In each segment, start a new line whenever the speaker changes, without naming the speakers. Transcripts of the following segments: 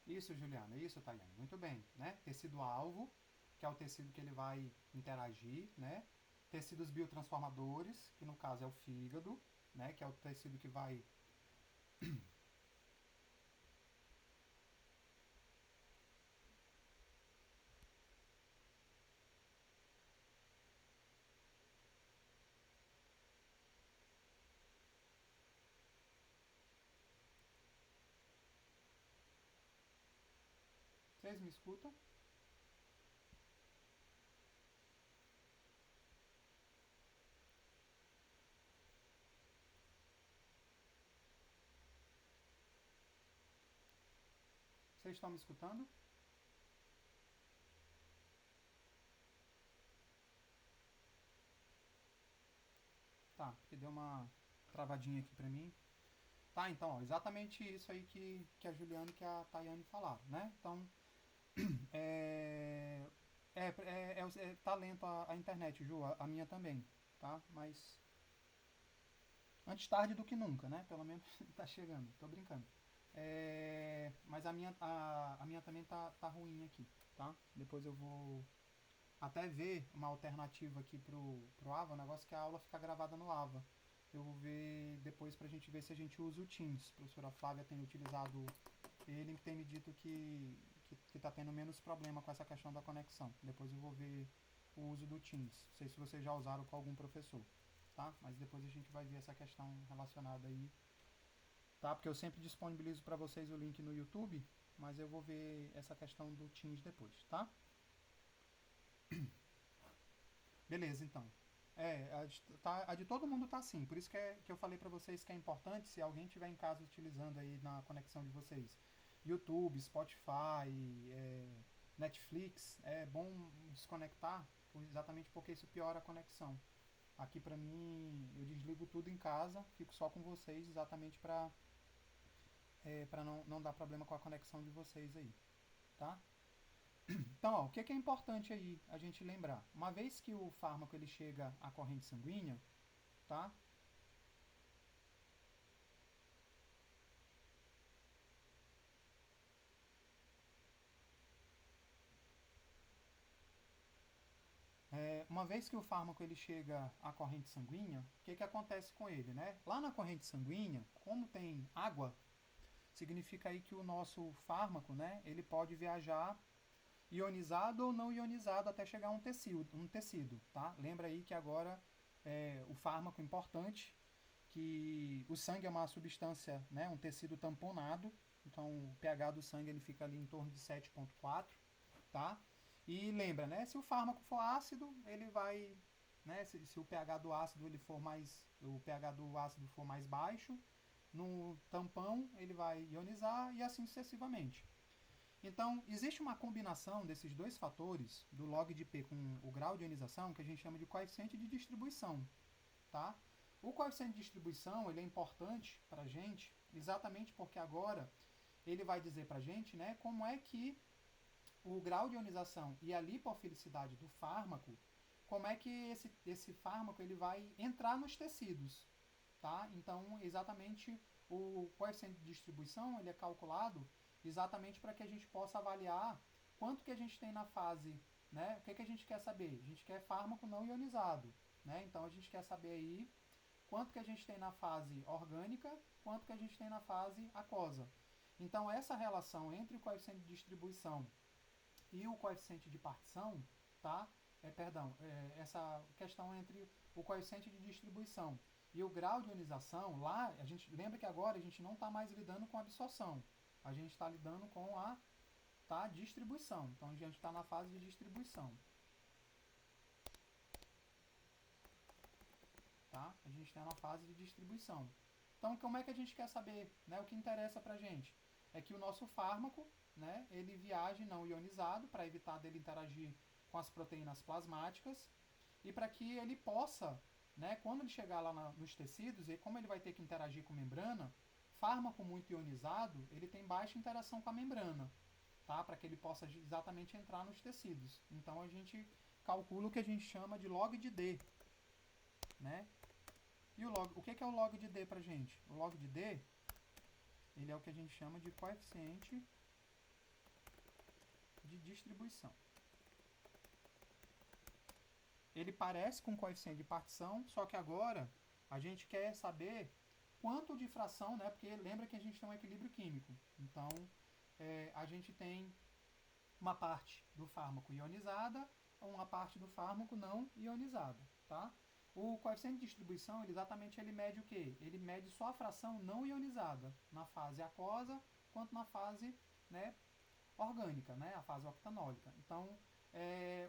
Isso, Juliana, isso, Tayane. Muito bem, né? Tecido-alvo, que é o tecido que ele vai interagir, né? Tecidos biotransformadores, que no caso é o fígado, né? Que é o tecido que vai... 3 me escutam? Vocês estão me escutando? Tá, porque deu uma travadinha aqui pra mim. Tá, então, ó, exatamente isso aí que a Juliana e que a Tayane falaram, né? Então, é, é talento a internet, Ju, a minha também, tá? Mas antes tarde do que nunca, né? Pelo menos tá chegando, tô brincando. Mas a minha também tá ruim aqui, tá? Depois eu vou até ver uma alternativa aqui pro Ava, o negócio é que a aula fica gravada no Ava. Eu vou ver depois pra gente ver se a gente usa o Teams. A professora Flávia tem utilizado ele, tem me dito que tá tendo menos problema com essa questão da conexão. Depois eu vou ver o uso do Teams. Não sei se vocês já usaram com algum professor, tá? Mas depois a gente vai ver essa questão relacionada aí, tá? Porque eu sempre disponibilizo para vocês o link no YouTube, mas eu vou ver essa questão do Teams depois, tá? Beleza, então. A de todo mundo tá assim, por isso que eu falei para vocês que é importante, se alguém tiver em casa utilizando aí na conexão de vocês, YouTube, Spotify, Netflix, é bom desconectar, exatamente porque isso piora a conexão. Aqui pra mim, eu desligo tudo em casa, fico só com vocês, exatamente para não dar problema com a conexão de vocês aí, tá? Então, ó, o que é importante aí a gente lembrar? Uma vez que o fármaco ele chega à corrente sanguínea, tá? Uma vez que o fármaco ele chega à corrente sanguínea, o que acontece com ele, né? Lá na corrente sanguínea, como tem água, significa aí que o nosso fármaco, né, ele pode viajar ionizado ou não ionizado até chegar a um tecido, tá? Lembra aí que agora o fármaco importante, que o sangue é uma substância, né, um tecido tamponado, então o pH do sangue ele fica ali em torno de 7,4, tá? E lembra, né, se o fármaco for ácido, ele vai, né, se o pH do ácido ele for mais, o pH do ácido for mais baixo, no tampão ele vai ionizar e assim sucessivamente. Então, existe uma combinação desses dois fatores, do log de P com o grau de ionização, que a gente chama de coeficiente de distribuição, tá? O coeficiente de distribuição ele é importante para a gente, exatamente porque agora ele vai dizer para a gente, né, como é que o grau de ionização e a lipofilicidade do fármaco, como é que esse fármaco ele vai entrar nos tecidos, tá? Então, exatamente o coeficiente de distribuição ele é calculado exatamente para que a gente possa avaliar quanto que a gente tem na fase, né? O que a gente quer saber? A gente quer fármaco não ionizado, né? Então a gente quer saber aí quanto que a gente tem na fase orgânica, quanto que a gente tem na fase aquosa. Então essa relação entre o coeficiente de distribuição e o coeficiente de partição, tá? Essa questão entre o coeficiente de distribuição e o grau de ionização, lá, a gente lembra que agora a gente não está mais lidando com a absorção, a gente está lidando com a distribuição. Então a gente está na fase de distribuição, tá? A gente está na fase de distribuição. Então como é que a gente quer saber, né? O que interessa para a gente é que o nosso fármaco, né? Ele viaje não ionizado para evitar dele interagir com as proteínas plasmáticas e para que ele possa, né? Quando ele chegar lá nos tecidos e como ele vai ter que interagir com membrana, fármaco muito ionizado ele tem baixa interação com a membrana, tá? Para que ele possa exatamente entrar nos tecidos. Então a gente calcula o que a gente chama de log de D, né? E o que é o log de D pra gente? O log de D, ele é o que a gente chama de coeficiente de distribuição. Ele parece com coeficiente de partição, só que agora a gente quer saber quanto de fração, né? Porque lembra que a gente tem um equilíbrio químico. Então, a gente tem uma parte do fármaco ionizada, uma parte do fármaco não ionizada, tá? O coeficiente de distribuição, ele mede o quê? Ele mede só a fração não ionizada, na fase aquosa, quanto na fase, né, orgânica, né, a fase octanólica. Então,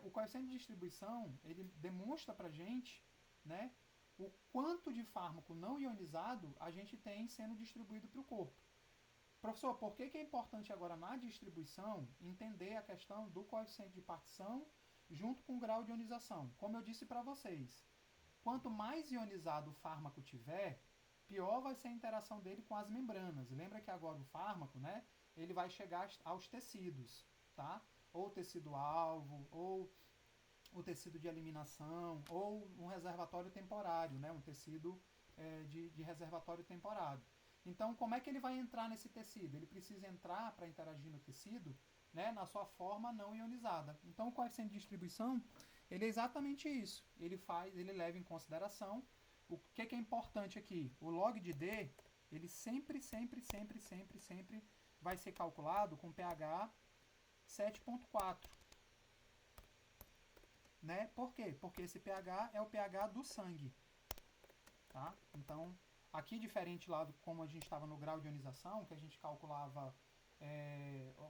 o coeficiente de distribuição, ele demonstra pra gente, né, o quanto de fármaco não ionizado a gente tem sendo distribuído para o corpo. Professor, por que é importante agora na distribuição entender a questão do coeficiente de partição junto com o grau de ionização? Como eu disse para vocês, quanto mais ionizado o fármaco tiver, pior vai ser a interação dele com as membranas. Lembra que agora o fármaco, né, ele vai chegar aos tecidos, tá? Ou tecido-alvo, ou o tecido de eliminação, ou um reservatório temporário, né, um tecido de reservatório temporário. Então, como é que ele vai entrar nesse tecido? Ele precisa entrar para interagir no tecido, né, na sua forma não ionizada. Então, o coeficiente de distribuição, ele é exatamente isso. Ele leva em consideração o que é importante aqui. O log de D, ele sempre vai ser calculado com pH 7,4. Né? Por quê? Porque esse pH é o pH do sangue. Tá? Então, aqui diferente lá do como a gente estava no grau de ionização, que a gente calculava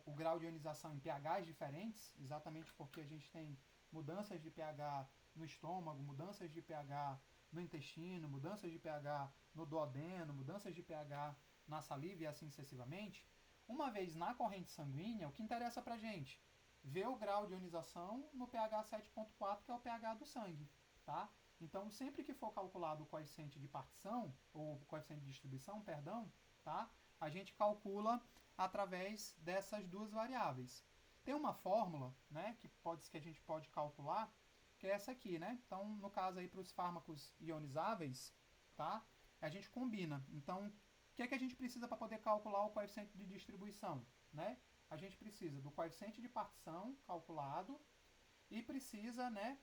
o grau de ionização em pHs diferentes, exatamente porque a gente tem mudanças de pH no estômago, mudanças de pH no intestino, mudanças de pH no duodeno, mudanças de pH na saliva e assim sucessivamente. Uma vez na corrente sanguínea, o que interessa pra gente? Ver o grau de ionização no pH 7,4, que é o pH do sangue, tá? Então, sempre que for calculado o coeficiente de partição, ou coeficiente de distribuição, perdão, tá? A gente calcula através dessas duas variáveis. Tem uma fórmula, né, que a gente pode calcular, que é essa aqui, né? Então, no caso aí para os fármacos ionizáveis, tá? A gente combina. Então, o que é que a gente precisa para poder calcular o coeficiente de distribuição, né? A gente precisa do coeficiente de partição calculado e precisa, né,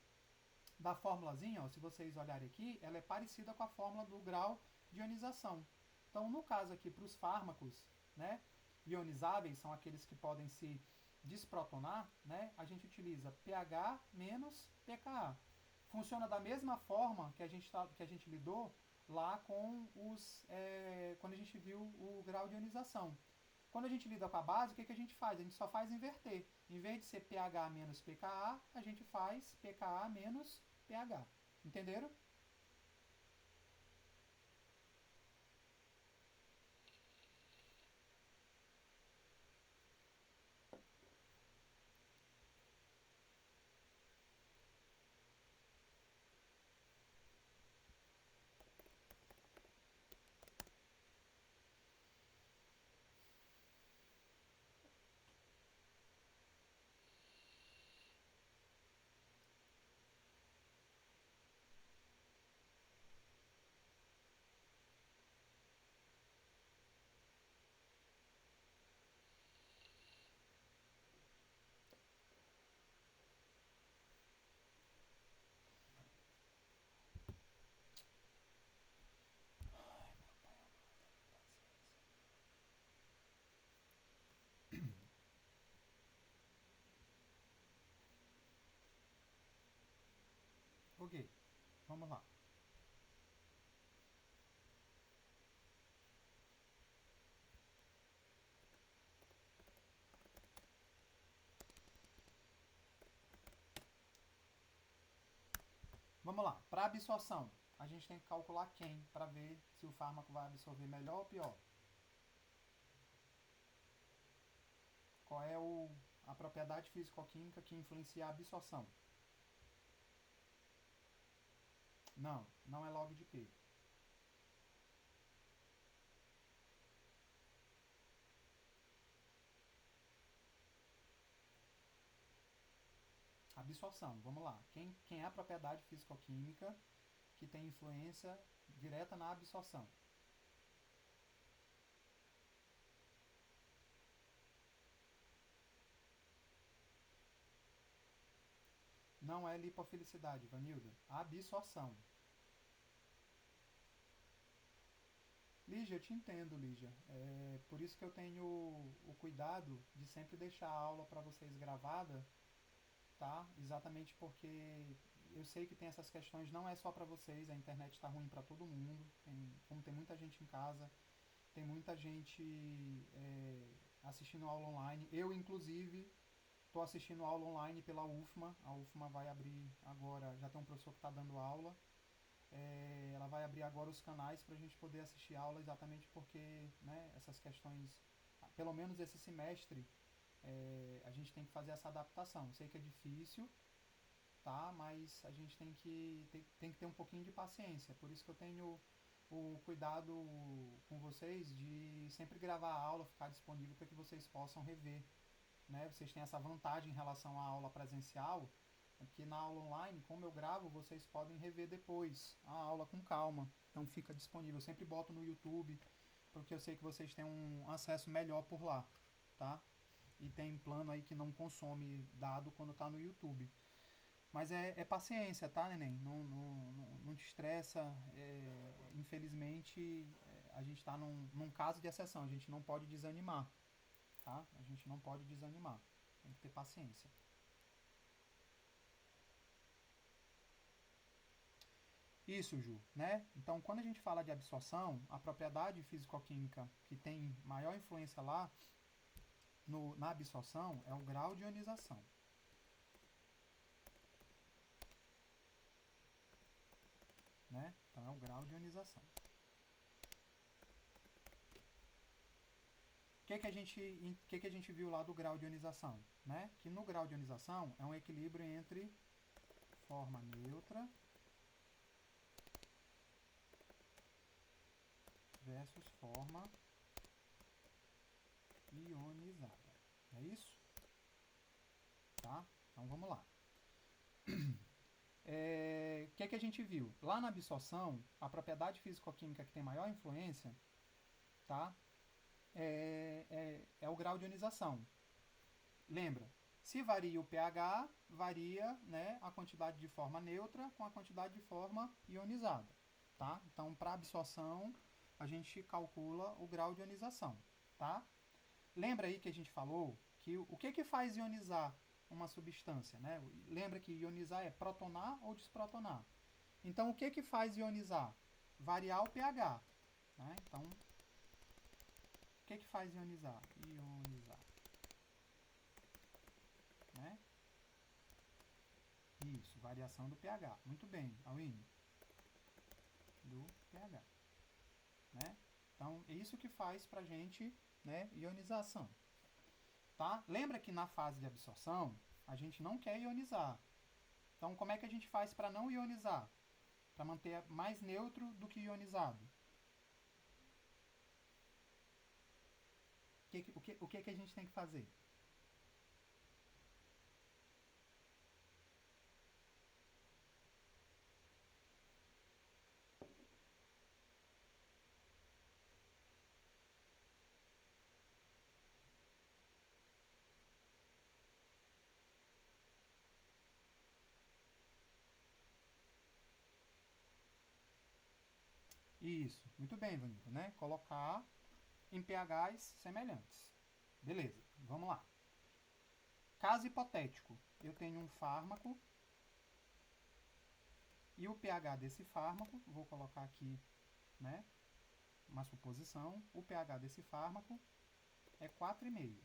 da formulazinha, ó, se vocês olharem aqui, ela é parecida com a fórmula do grau de ionização. Então, no caso aqui, para os fármacos, né, ionizáveis, são aqueles que podem se desprotonar, né, a gente utiliza pH menos pKa. Funciona da mesma forma que a gente lidou lá com quando a gente viu o grau de ionização. Quando a gente lida com a base, o que a gente faz? A gente só faz inverter. Em vez de ser pH menos pKa, a gente faz pKa menos pH. Entenderam? Ok, vamos lá. Vamos lá. Para absorção, a gente tem que calcular quem para ver se o fármaco vai absorver melhor ou pior. Qual é a propriedade físico-química que influencia a absorção? Não, não é log de Q. Absorção, vamos lá. Quem é a propriedade físico-química que tem influência direta na absorção? Não é lipofilicidade, Vanilda. Absorção. Lígia, eu te entendo, Lígia. É por isso que eu tenho o cuidado de sempre deixar a aula para vocês gravada, tá? Exatamente porque eu sei que tem essas questões, não é só para vocês, a internet está ruim para todo mundo. Como tem muita gente em casa, tem muita gente assistindo aula online. Eu, inclusive, estou assistindo aula online pela UFMA. A UFMA vai abrir agora, já tem um professor que está dando aula. Ela vai abrir agora os canais para a gente poder assistir aula, exatamente porque, né, essas questões, pelo menos esse semestre, a gente tem que fazer essa adaptação. Sei que é difícil, tá? Mas a gente tem que ter um pouquinho de paciência. Por isso que eu tenho o cuidado com vocês de sempre gravar a aula, ficar disponível para que vocês possam rever, né? Vocês têm essa vantagem em relação à aula presencial, que na aula online, como eu gravo, vocês podem rever depois a aula com calma. Então fica disponível. Eu sempre boto no YouTube, porque eu sei que vocês têm um acesso melhor por lá, tá? E tem plano aí que não consome dado quando está no YouTube. Mas é paciência, tá, neném? Não te estressa. Infelizmente, a gente está num caso de exceção. A gente não pode desanimar, tá? A gente não pode desanimar. Tem que ter paciência. Isso, Ju, né? Então, quando a gente fala de absorção, a propriedade físico-química que tem maior influência lá na absorção é o grau de ionização, né? Então, é o grau de ionização. Que a gente viu lá do grau de ionização, né? Que no grau de ionização é um equilíbrio entre forma neutra versus forma ionizada. É isso? Tá? Então vamos lá. Que a gente viu? Lá na absorção, a propriedade físico-química que tem maior influência, tá? É o grau de ionização. Lembra? Se varia o pH, varia, né, a quantidade de forma neutra com a quantidade de forma ionizada. Tá? Então, para absorção, a gente calcula o grau de ionização. Tá? Lembra aí que a gente falou que o que faz ionizar uma substância? Né? Lembra que ionizar é protonar ou desprotonar. Então, o que faz ionizar? Variar o pH. Né? Então, o que faz ionizar? Ionizar. Né? Isso, variação do pH. Muito bem, Alwine. Do pH. Né? Então, é isso que faz pra gente, né, ionização. Tá? Lembra que na fase de absorção, a gente não quer ionizar. Então, como é que a gente faz para não ionizar? Para manter mais neutro do que ionizado. O que a gente tem que fazer? Isso, muito bem, Vanilda, né? Colocar em pHs semelhantes. Beleza, vamos lá. Caso hipotético, eu tenho um fármaco e o pH desse fármaco, vou colocar aqui, né, uma suposição, o pH desse fármaco é 4,5,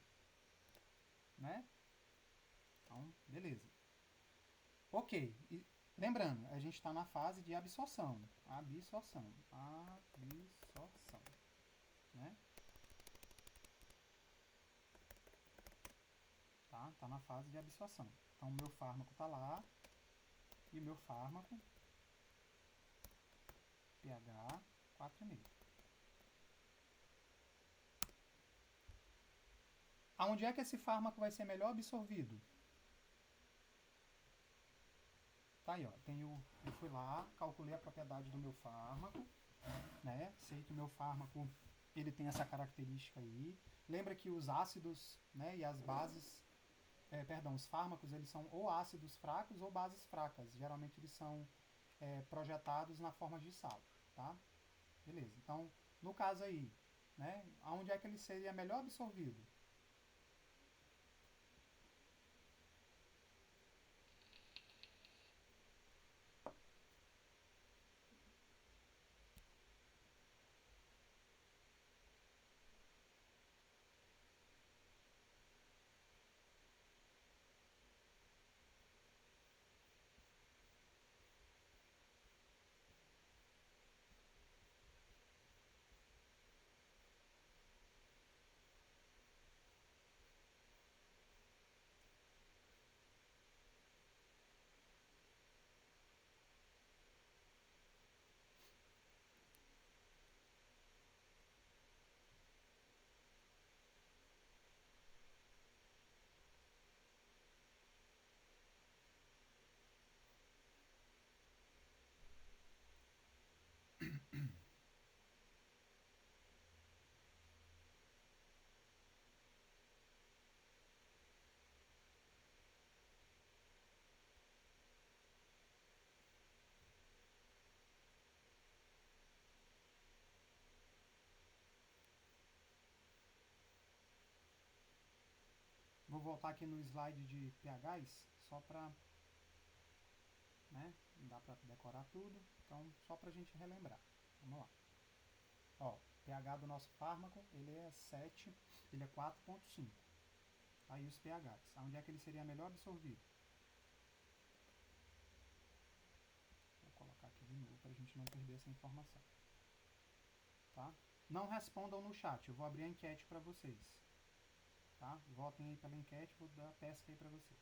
né? Então, beleza. Ok, e lembrando, a gente está na fase de absorção, né? Tá na fase de absorção. Então, o meu fármaco está lá e o meu fármaco pH 4,5. Aonde é que esse fármaco vai ser melhor absorvido? Tá aí, ó. Eu fui lá, calculei a propriedade do meu fármaco, né? Sei que o meu fármaco ele tem essa característica aí. Lembra que os ácidos, né, e as bases perdão, os fármacos eles são ou ácidos fracos ou bases fracas. Geralmente eles são projetados na forma de sal, tá? Beleza. Então, no caso aí, né, aonde é que ele seria melhor absorvido? Vou voltar aqui no slide de pHs, só para, né, não dá para decorar tudo, então só para a gente relembrar. Vamos lá. Ó, pH do nosso fármaco, ele é 7, ele é 4,5. Aí os pHs, onde é que ele seria melhor absorvido? Vou colocar aqui de novo para a gente não perder essa informação. Tá? Não respondam no chat, eu vou abrir a enquete para vocês. Tá? Votem aí pela enquete, vou dar a pesca aí para vocês.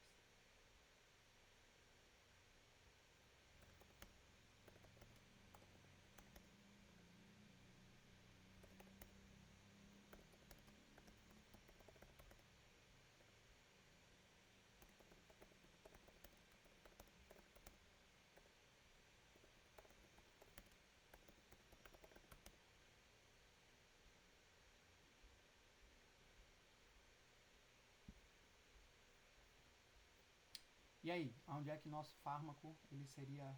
E aí, onde é que nosso fármaco ele seria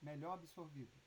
melhor absorvido?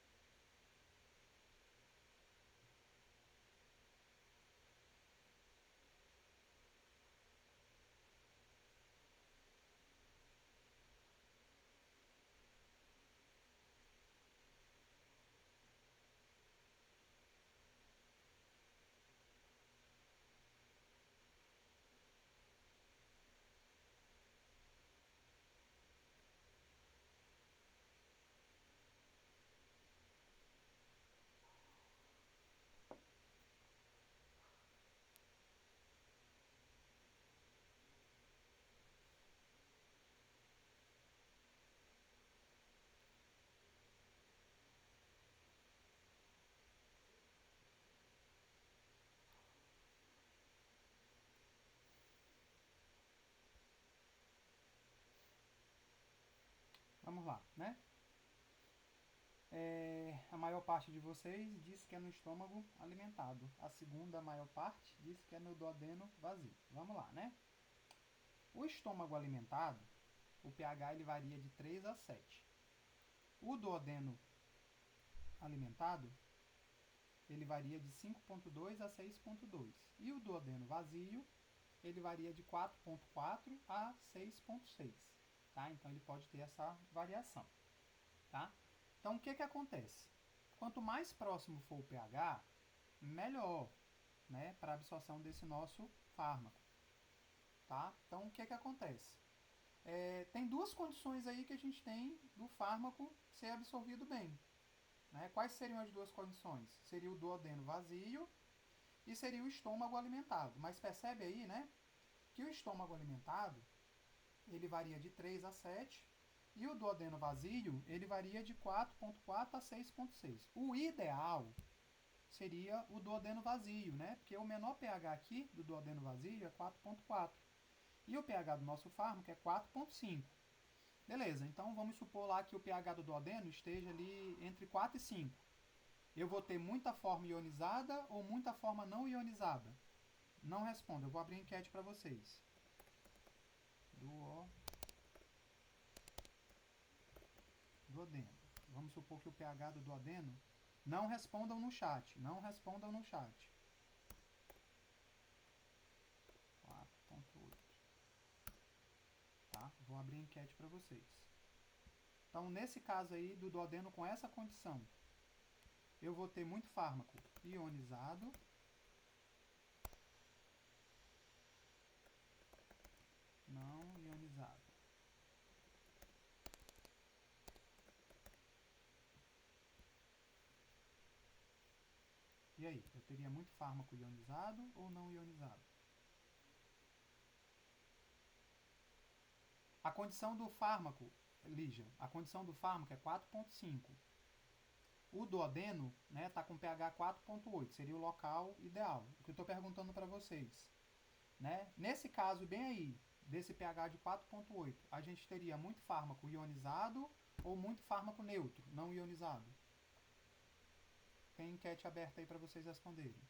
Vamos lá, né? A maior parte de vocês diz que é no estômago alimentado. A segunda maior parte diz que é no duodeno vazio. Vamos lá, né? O estômago alimentado, o pH ele varia de 3 a 7. O duodeno alimentado, ele varia de 5,2 a 6,2. E o duodeno vazio, ele varia de 4,4 a 6,6. Tá? Então, ele pode ter essa variação. Tá? Então, o que acontece? Quanto mais próximo for o pH, melhor, né, para a absorção desse nosso fármaco. Tá? Então, o que acontece? Tem duas condições aí que a gente tem do fármaco ser absorvido bem. Né? Quais seriam as duas condições? Seria o duodeno vazio e seria o estômago alimentado. Mas percebe aí, né, que o estômago alimentado, ele varia de 3 a 7 e o duodeno vazio, ele varia de 4,4 a 6,6. O ideal seria o duodeno vazio, né? Porque o menor pH aqui do duodeno vazio é 4,4. E o pH do nosso fármaco é 4,5. Beleza, então vamos supor lá que o pH do duodeno esteja ali entre 4 e 5. Eu vou ter muita forma ionizada ou muita forma não ionizada? Não respondo, eu vou abrir a enquete para vocês. duodeno. Vamos supor que o pH do duodeno, não respondam no chat, não respondam no chat. 4,8. Tá? Vou abrir a enquete para vocês. Então, nesse caso aí do duodeno com essa condição, eu vou ter muito fármaco ionizado, não ionizado. E aí, eu teria muito fármaco ionizado ou não ionizado? A condição do fármaco, Lígia, a condição do fármaco é 4,5. O duodeno está com pH 4,8, seria o local ideal. O que eu estou perguntando para vocês. Né? Nesse caso, bem aí, desse pH de 4,8, a gente teria muito fármaco ionizado ou muito fármaco neutro, não ionizado? Tem enquete aberta aí para vocês responderem.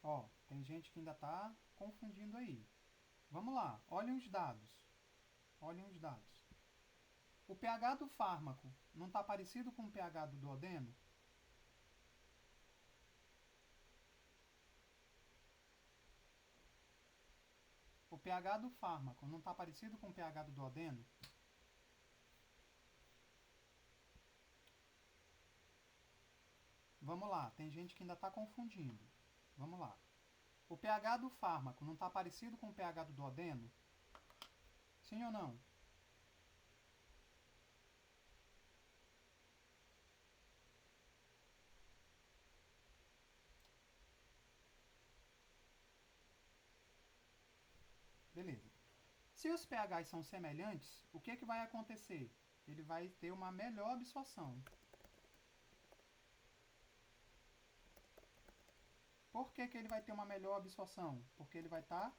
Ó, tem gente que ainda está confundindo aí. Vamos lá, olhem os dados. Olhem os dados. O pH do fármaco não está parecido com o pH do duodeno? O pH do fármaco não está parecido com o pH do duodeno? Vamos lá, tem gente que ainda está confundindo. Vamos lá. O pH do fármaco não está parecido com o pH do duodeno? Sim ou não? Beleza. Se os pHs são semelhantes, o que vai acontecer? Ele vai ter uma melhor absorção. Por que ele vai ter uma melhor absorção? Porque ele vai estar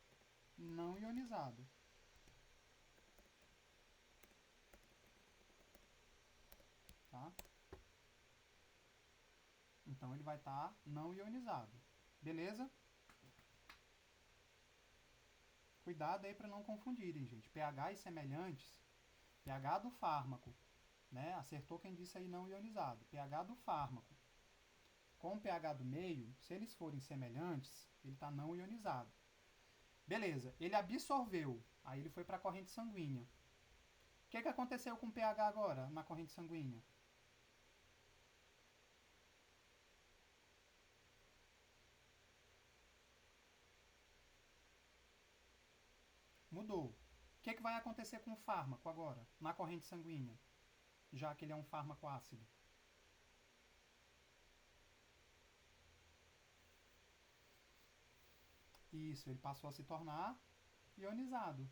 não ionizado. Tá? Então ele vai estar não ionizado. Beleza? Cuidado aí para não confundirem, gente. pHs semelhantes, pH do fármaco, né? Acertou quem disse aí não ionizado. pH do fármaco com o pH do meio, se eles forem semelhantes, ele está não ionizado. Beleza, ele absorveu, aí ele foi para a corrente sanguínea. O que aconteceu com o pH agora na corrente sanguínea? Mudou. O que vai acontecer com o fármaco agora, na corrente sanguínea, já que ele é um fármaco ácido? Isso, ele passou a se tornar ionizado.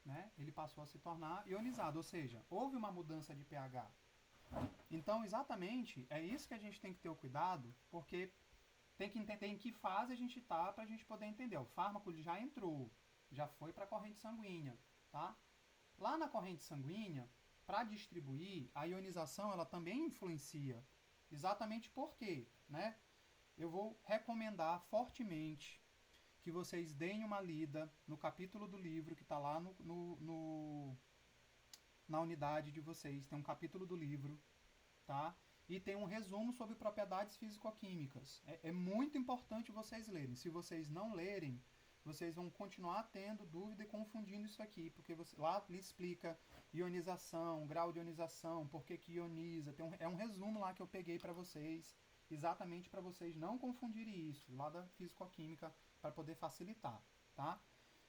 Né? Ele passou a se tornar ionizado, ou seja, houve uma mudança de pH. Então, exatamente, é isso que a gente tem que ter o cuidado, porque tem que entender em que fase a gente está para a gente poder entender. O fármaco já entrou, já foi para a corrente sanguínea, tá? Lá na corrente sanguínea, para distribuir, a ionização ela também influencia. Exatamente por quê, né? Eu vou recomendar fortemente que vocês deem uma lida no capítulo do livro que está lá na unidade de vocês. Tem um capítulo do livro, tá? e tem um resumo sobre propriedades físico-químicas. É muito importante vocês lerem. Se vocês não lerem, vocês vão continuar tendo dúvida e confundindo isso aqui, porque lá lhe explica ionização, grau de ionização, por que ioniza. É um resumo lá que eu peguei para vocês, exatamente para vocês não confundirem isso, lá da físico-química, para poder facilitar, tá?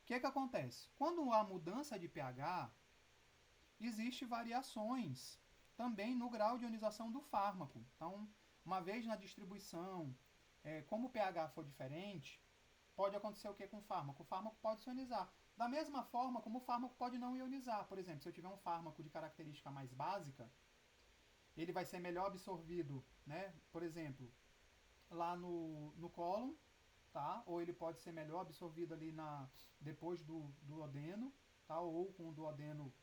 O que acontece? Quando há mudança de pH, existem variações também no grau de ionização do fármaco. Então, uma vez na distribuição, como o pH for diferente, pode acontecer o que com o fármaco? O fármaco pode se ionizar. Da mesma forma como o fármaco pode não ionizar. Por exemplo, se eu tiver um fármaco de característica mais básica, ele vai ser melhor absorvido, né? Por exemplo, lá no cólon, tá? Ou ele pode ser melhor absorvido ali depois do duodeno, tá? Ou com o duodeno,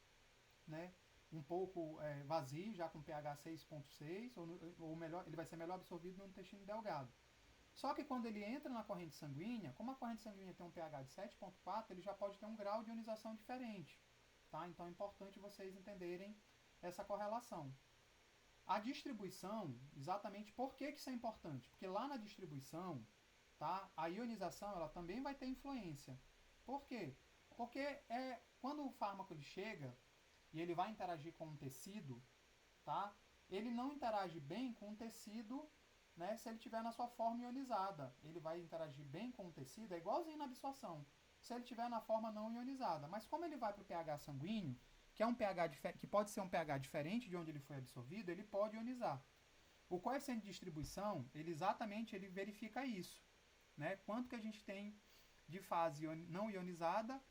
né, um pouco vazio, já com pH 6,6, ou melhor, ele vai ser melhor absorvido no intestino delgado. Só que quando ele entra na corrente sanguínea, como a corrente sanguínea tem um pH de 7,4, ele já pode ter um grau de ionização diferente. Tá? Então é importante vocês entenderem essa correlação. A distribuição, exatamente por que isso é importante? Porque lá na distribuição, tá, a ionização ela também vai ter influência. Por quê? Porque quando o fármaco ele chega e ele vai interagir com um tecido, tá, ele não interage bem com o tecido, né, se ele estiver na sua forma ionizada. Ele vai interagir bem com o tecido, é igualzinho na absorção, se ele estiver na forma não ionizada. Mas como ele vai para o pH sanguíneo, que é um pH que pode ser um pH diferente de onde ele foi absorvido, ele pode ionizar. O coeficiente de distribuição, ele verifica isso, né? Quanto que a gente tem de fase não ionizada,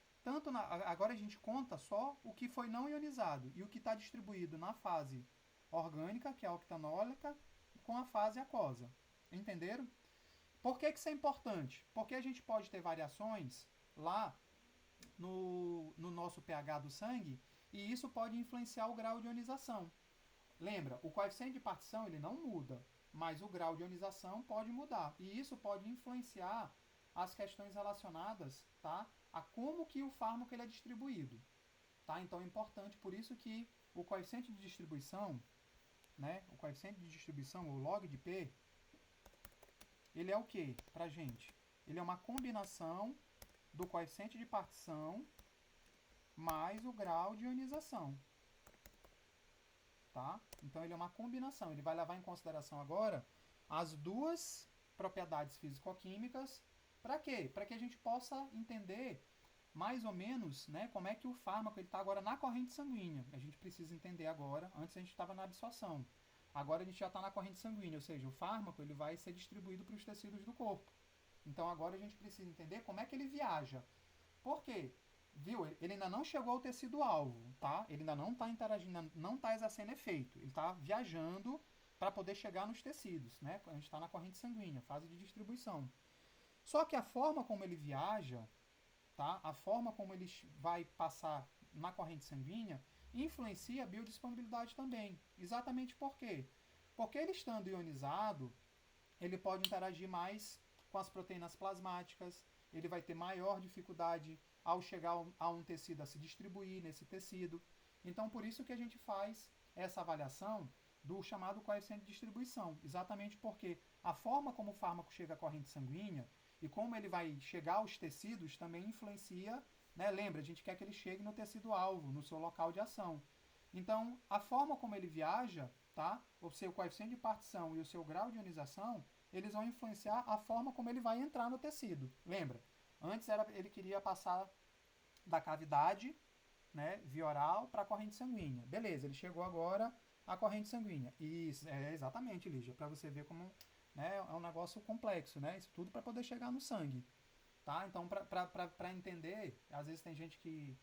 agora a gente conta só o que foi não ionizado e o que está distribuído na fase orgânica, que é a octanólica, com a fase aquosa. Entenderam? Por que isso é importante? Porque a gente pode ter variações lá no nosso pH do sangue e isso pode influenciar o grau de ionização. Lembra, o coeficiente de partição ele não muda, mas o grau de ionização pode mudar. E isso pode influenciar as questões relacionadas, tá, a como que o fármaco ele é distribuído. Tá? Então é importante, por isso que o coeficiente de distribuição, né, o coeficiente de distribuição, o log de P, ele é o que pra gente? Ele é uma combinação do coeficiente de partição mais o grau de ionização. Tá? Então ele é uma combinação, ele vai levar em consideração agora as duas propriedades físico-químicas. Para quê? Para que a gente possa entender mais ou menos, né, como é que o fármaco está agora na corrente sanguínea. A gente precisa entender agora, antes a gente estava na absorção. Agora a gente já está na corrente sanguínea, ou seja, o fármaco ele vai ser distribuído para os tecidos do corpo. Então agora a gente precisa entender como é que ele viaja. Por quê? Viu? Ele ainda não chegou ao tecido-alvo, tá? Ele ainda não está interagindo, não está exercendo efeito. Ele está viajando para poder chegar nos tecidos, né? A gente está na corrente sanguínea, fase de distribuição. Só que a forma como ele viaja, tá? A forma como ele vai passar na corrente sanguínea influencia a biodisponibilidade também. Exatamente por quê? Porque ele estando ionizado, ele pode interagir mais com as proteínas plasmáticas, ele vai ter maior dificuldade ao chegar a um tecido, a se distribuir nesse tecido. Então, por isso que a gente faz essa avaliação do chamado coeficiente de distribuição, exatamente porque a forma como o fármaco chega à corrente sanguínea e como ele vai chegar aos tecidos também influencia, né? Lembra, a gente quer que ele chegue no tecido-alvo, no seu local de ação. Então, a forma como ele viaja, tá? O seu coeficiente de partição e o seu grau de ionização, eles vão influenciar a forma como ele vai entrar no tecido. Lembra? Antes ele queria passar da cavidade, né, via oral para a corrente sanguínea. Beleza, ele chegou agora à corrente sanguínea. Isso, exatamente, Lígia, para você ver como, né, é um negócio complexo, né? Isso tudo para poder chegar no sangue. Tá? Então, para entender, às vezes tem gente que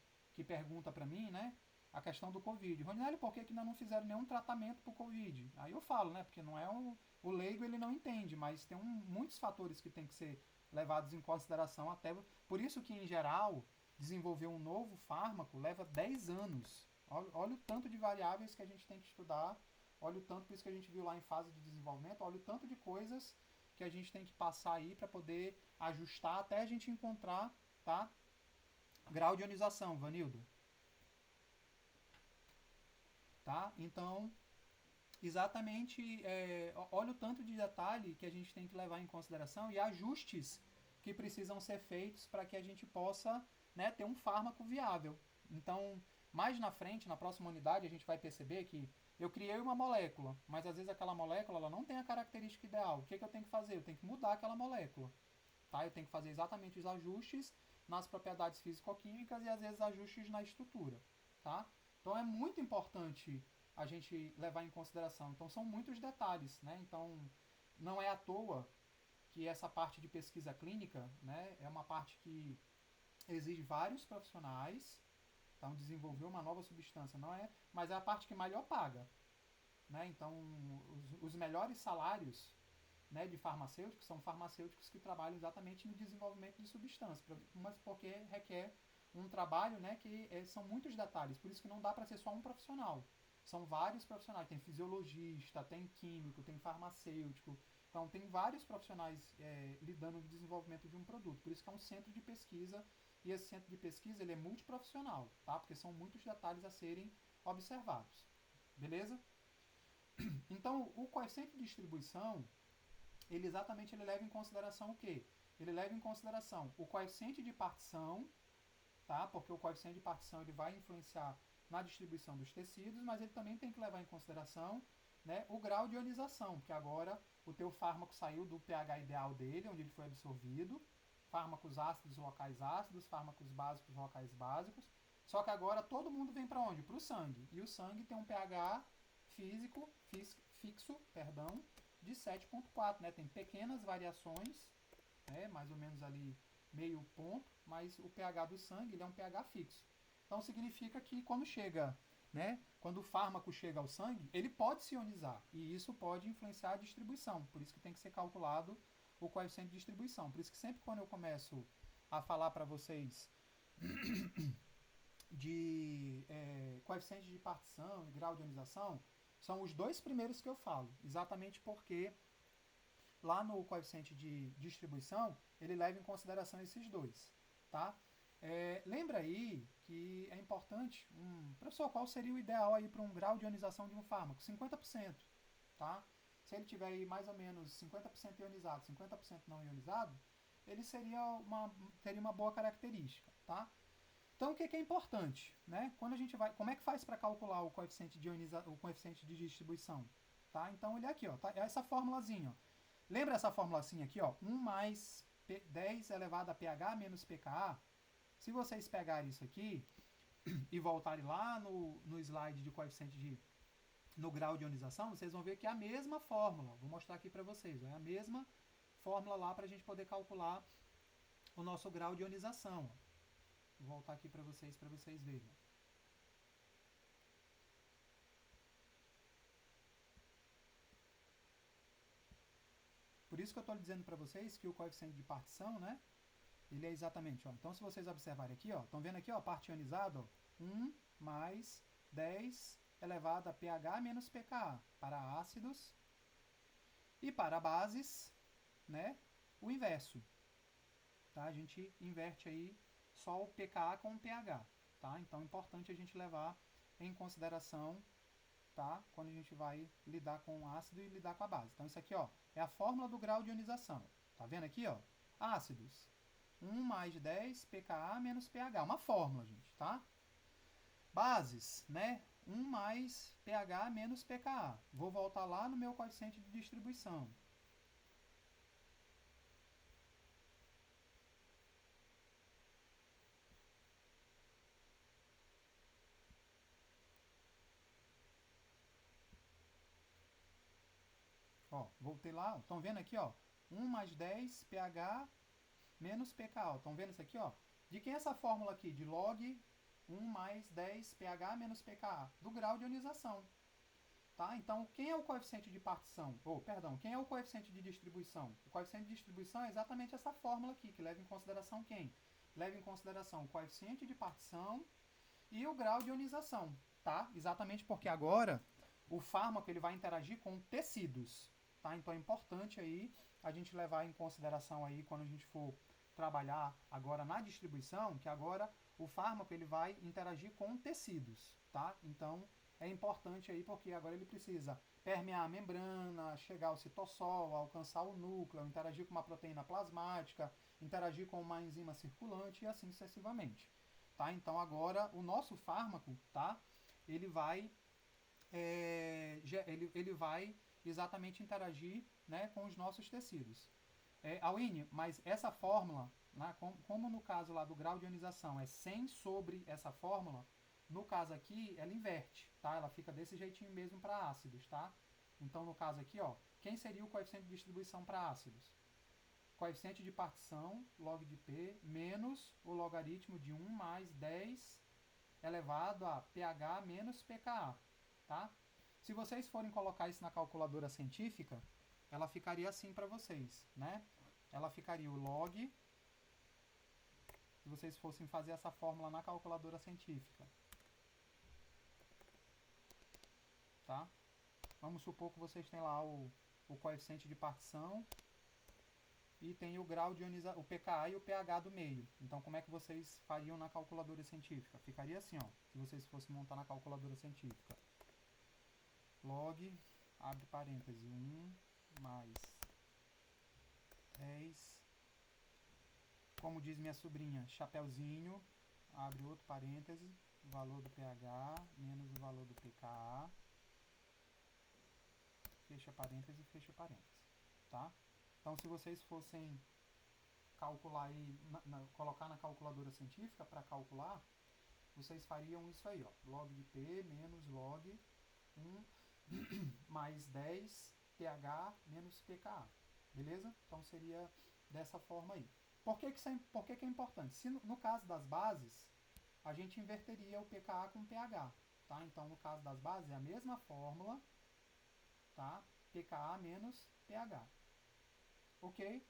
pergunta para mim, né, a questão do Covid. Ronildo, por que ainda não fizeram nenhum tratamento para o Covid? Aí eu falo, né, porque não é o leigo, ele não entende, mas tem muitos fatores que tem que ser levados em consideração até. Por isso que, em geral, desenvolver um novo fármaco leva 10 anos. Olha o tanto de variáveis que a gente tem que estudar, olha o tanto, por isso que a gente viu lá em fase de desenvolvimento, olha o tanto de coisas que a gente tem que passar aí para poder ajustar até a gente encontrar, tá, grau de ionização, Vanildo. Tá? Então, exatamente, olha o tanto de detalhe que a gente tem que levar em consideração e ajustes que precisam ser feitos para que a gente possa, né, ter um fármaco viável. Então, mais na frente, na próxima unidade, a gente vai perceber que eu criei uma molécula, mas às vezes aquela molécula ela não tem a característica ideal. O que, que eu tenho que fazer? Eu tenho que mudar aquela molécula. Tá? Eu tenho que fazer exatamente os ajustes nas propriedades físico-químicas e às vezes ajustes na estrutura. Tá? Então é muito importante a gente levar em consideração. Então são muitos detalhes. Né? Então não é à toa que essa parte de pesquisa clínica, né, é uma parte que exige vários profissionais. Então desenvolver uma nova substância não é, mas é a parte que melhor paga. Né? Então os melhores salários, né, de farmacêuticos são farmacêuticos que trabalham exatamente no desenvolvimento de substâncias, mas porque requer um trabalho, né, que são muitos detalhes, por isso que não dá para ser só um profissional. São vários profissionais, tem fisiologista, tem químico, tem farmacêutico, então tem vários profissionais lidando com o desenvolvimento de um produto, por isso que é um centro de pesquisa, e esse centro de pesquisa ele é multiprofissional, tá? Porque são muitos detalhes a serem observados, beleza? Então o coeficiente de distribuição ele exatamente ele leva em consideração o quê? Ele leva em consideração o coeficiente de partição, tá? Porque o coeficiente de partição ele vai influenciar na distribuição dos tecidos, mas ele também tem que levar em consideração, né, o grau de ionização, porque agora o teu fármaco saiu do pH ideal dele, onde ele foi absorvido, fármacos ácidos locais ácidos, fármacos básicos locais básicos, só que agora todo mundo vem para onde? Para o sangue, e o sangue tem um pH fixo, perdão, de 7,4, né? Tem pequenas variações, né? Mais ou menos ali meio ponto, mas o pH do sangue ele é um pH fixo. Então significa que quando chega, né? Quando o fármaco chega ao sangue, ele pode se ionizar e isso pode influenciar a distribuição. Por isso que tem que ser calculado o coeficiente de distribuição. Por isso que sempre quando eu começo a falar para vocês de coeficiente de partição e grau de ionização, são os dois primeiros que eu falo, exatamente porque lá no coeficiente de distribuição, ele leva em consideração esses dois, tá? Lembra aí que é importante, professor, qual seria o ideal aí para um grau de ionização de um fármaco? 50%, tá? Se ele tiver aí mais ou menos 50% ionizado, 50% não ionizado, ele teria uma boa característica, tá? Então, o que é importante, né? Quando a gente vai, como é que faz para calcular o coeficiente o coeficiente de distribuição, tá? Então, ele é aqui, ó, tá? É essa formulazinha, ó. Lembra essa formulazinha aqui, ó? 1 mais 10 elevado a pH menos pKa. Se vocês pegarem isso aqui e voltarem lá no slide de coeficiente no grau de ionização, vocês vão ver que é a mesma fórmula. Vou mostrar aqui para vocês, ó, é a mesma fórmula lá para a gente poder calcular o nosso grau de ionização, ó. Vou voltar aqui para vocês verem. Por isso que eu estou dizendo para vocês que o coeficiente de partição, né, ele é exatamente, ó. Então se vocês observarem aqui, ó, estão vendo aqui, ó, parte ionizada, ó, 1 mais 10 elevado a pH menos pKa para ácidos e para bases, né, o inverso. Tá? A gente inverte aí só o pKa com o pH, tá? Então é importante a gente levar em consideração, tá? Quando a gente vai lidar com o ácido e lidar com a base. Então isso aqui, ó, é a fórmula do grau de ionização. Tá vendo aqui, ó? Ácidos. 1 mais 10 pKa menos pH. Uma fórmula, gente, tá? Bases, né? 1 mais pH menos pKa. Vou voltar lá no meu coeficiente de distribuição. Ó, voltei lá, estão vendo aqui, ó, 1 mais 10 pH menos pKa. Estão vendo isso aqui, ó? De quem é essa fórmula aqui? De log 1 mais 10 pH menos pKa. Do grau de ionização. Tá? Então, quem é o coeficiente de partição? Perdão, quem é o coeficiente de distribuição? O coeficiente de distribuição é exatamente essa fórmula aqui, que leva em consideração quem? Leva em consideração o coeficiente de partição e o grau de ionização. Tá? Exatamente porque agora o fármaco ele vai interagir com tecidos. Tá? Então é importante aí a gente levar em consideração aí quando a gente for trabalhar agora na distribuição, que agora o fármaco ele vai interagir com tecidos, tá? Então é importante aí porque agora ele precisa permear a membrana, chegar ao citossol, alcançar o núcleo, interagir com uma proteína plasmática, interagir com uma enzima circulante e assim sucessivamente. Tá? Então agora o nosso fármaco, tá? Ele vai, ele vai exatamente interagir, né, com os nossos tecidos. Aline, mas essa fórmula, né, como no caso lá do grau de ionização é 100 sobre essa fórmula, no caso aqui ela inverte, tá? Ela fica desse jeitinho mesmo para ácidos, tá? Então no caso aqui, ó, quem seria o coeficiente de distribuição para ácidos? Coeficiente de partição, log de P, menos o logaritmo de 1 mais 10 elevado a pH menos pKa, tá? Se vocês forem colocar isso na calculadora científica, ela ficaria assim para vocês, né? Ela ficaria o log, se vocês fossem fazer essa fórmula na calculadora científica, tá? Vamos supor que vocês têm lá o coeficiente de partição e tem o grau de ionização, o pKa e o pH do meio. Então, como é que vocês fariam na calculadora científica? Ficaria assim, ó, se vocês fossem montar na calculadora científica. Log, abre parêntese, 1 mais 10, como diz minha sobrinha, chapeuzinho, abre outro parêntese, valor do pH menos o valor do pKa, fecha parêntese, tá? Então, se vocês fossem calcular aí, colocar na calculadora científica para calcular, vocês fariam isso aí, ó, log de P menos log 1 mais 10 pH menos pKa, beleza? Então seria dessa forma aí. Por que é importante? Se no caso das bases, a gente inverteria o pKa com pH, tá? Então no caso das bases é a mesma fórmula, tá? pKa menos pH, ok?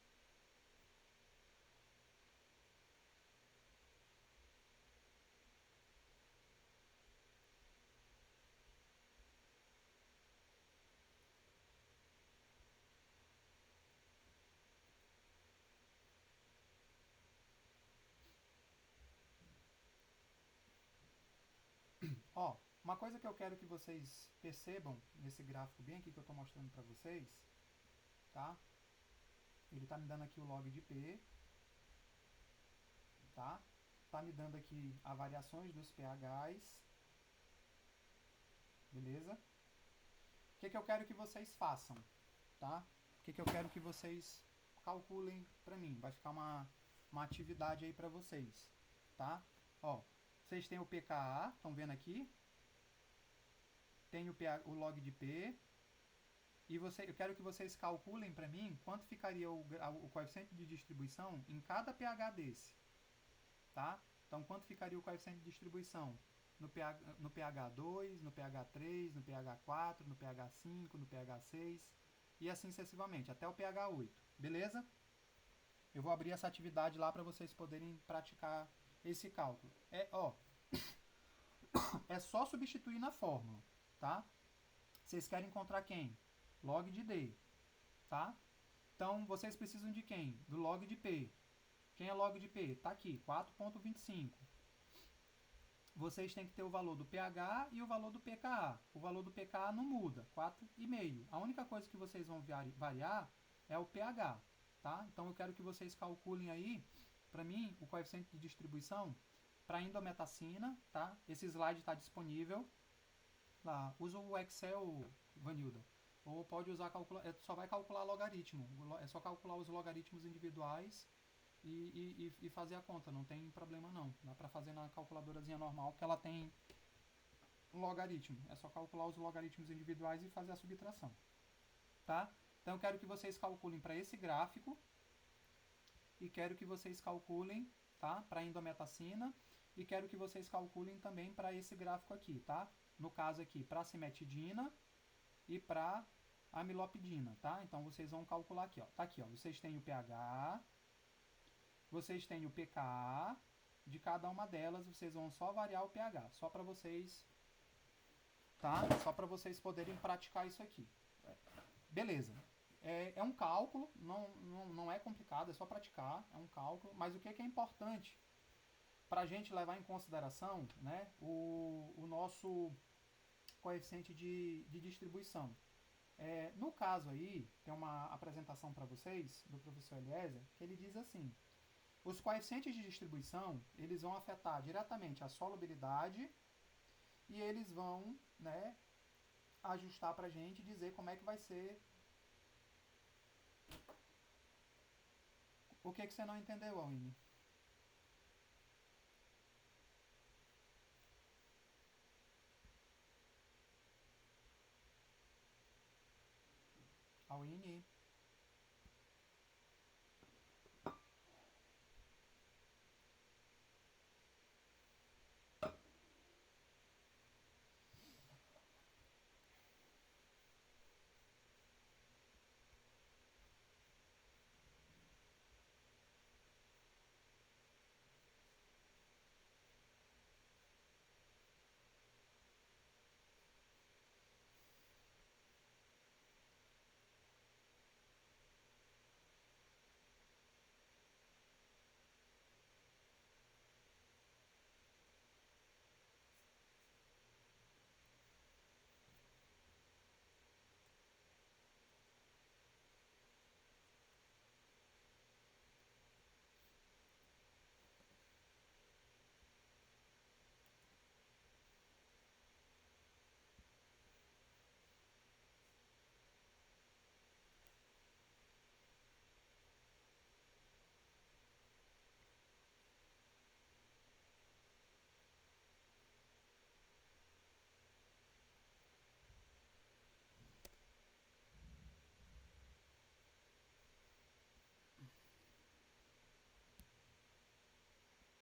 Ó, uma coisa que eu quero que vocês percebam nesse gráfico bem aqui que eu estou mostrando para vocês, tá? Ele está me dando aqui o log de P, tá? Tá me dando aqui as variações dos pHs, beleza? O que eu quero que vocês façam, tá? O que eu quero que vocês calculem para mim. Vai ficar uma atividade aí para vocês, tá? Ó, vocês têm o pKa, estão vendo aqui? Tem o log de P. E eu quero que vocês calculem para mim quanto ficaria o coeficiente de distribuição em cada pH desse, tá? Então, quanto ficaria o coeficiente de distribuição no pH 2, no pH 3, no pH 4, no pH 5, no pH 6 e assim sucessivamente, até o pH 8, beleza? Eu vou abrir essa atividade lá para vocês poderem praticar esse cálculo. É só substituir na fórmula, tá? Vocês querem encontrar quem? Log de D, tá? Então, vocês precisam de quem? Do log de P. Quem é log de P? Tá aqui, 4,25. Vocês têm que ter o valor do pH e o valor do pKa. O valor do pKa não muda, 4,5. A única coisa que vocês vão variar é o pH, tá? Então eu quero que vocês calculem aí, para mim, o coeficiente de distribuição para indometacina, tá? Esse slide está disponível lá. Usa o Excel, Vanilda. Ou pode usar, só vai calcular logaritmo. É só calcular os logaritmos individuais e fazer a conta, não tem problema não. Dá para fazer na calculadorazinha normal, que ela tem um logaritmo. É só calcular os logaritmos individuais e fazer a subtração. Tá? Então eu quero que vocês calculem para esse gráfico e quero que vocês calculem, tá? Para indometacina e quero que vocês calculem também para esse gráfico aqui, tá? No caso aqui, para cimetidina e para amilopidina, tá? Então vocês vão calcular aqui, ó. Tá aqui, ó. Vocês têm o pH, vocês têm o pKa, de cada uma delas vocês vão só variar o pH, só para vocês, tá? Só para vocês poderem praticar isso aqui. Beleza. É um cálculo, não é complicado, é só praticar, é um cálculo, mas o que é importante para a gente levar em consideração, né, o nosso coeficiente de distribuição. No caso aí, tem uma apresentação para vocês do professor Eliezer, que ele diz assim: os coeficientes de distribuição, eles vão afetar diretamente a solubilidade e eles vão, né, ajustar para a gente e dizer como é que vai ser. O que, que você não entendeu, Aline? Aline?